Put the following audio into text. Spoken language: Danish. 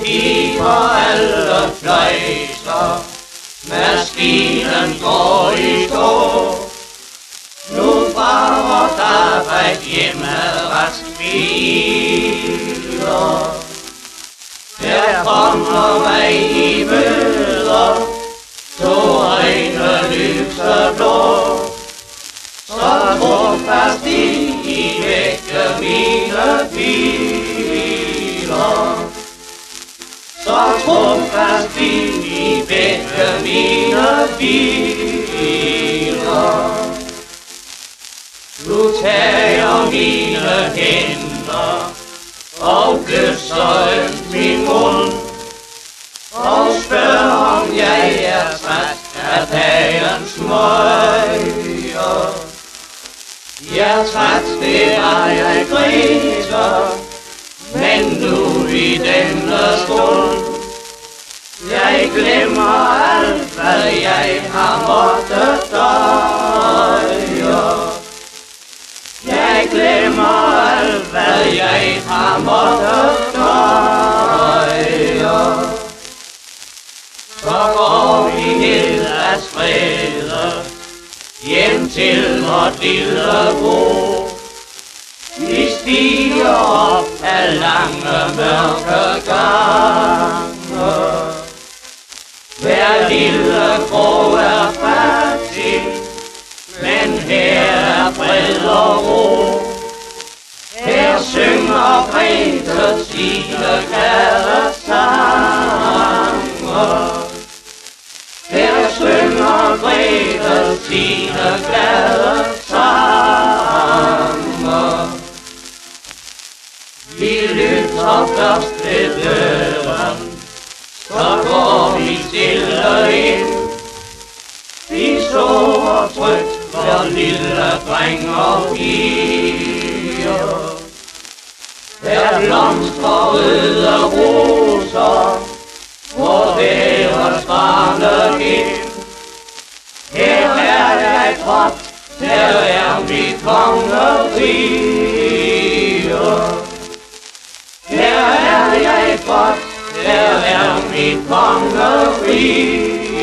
piber alle fløjter, maskinen går i stå. Nu fra vort arbejde hjemme rask hviler. Der kommer mig i møder, to øjne lyseblå. Så trofast i vække mine piler. Så trofast i vække mine piler. Du tager mine hænder og kysser min mund og spørger om jeg er træt af dagens møger. Jeg er træt, det var jeg griner, men nu i denne stund jeg glemmer alt, hvad jeg har måttet døje. Jeg glemmer alt, hvad jeg har måttet døje. Så går vi ned ad strædet, hjem til vort lille bo. Vi stiger op ad lange mørke gange. Hver lille krog er fattig, men her er fred og ro. Her synger Grete sine glade sange. Her synger Grete sine glade sange. Vi lytter først ved døren, så går vi stille ind. Vi sover trygt for lille dreng og piger. Der blomstrer røde roser, hvor deres barne ind. Her er jeg trådt, her er mit kongerige. Her er jeg trådt, her er mit kongerige.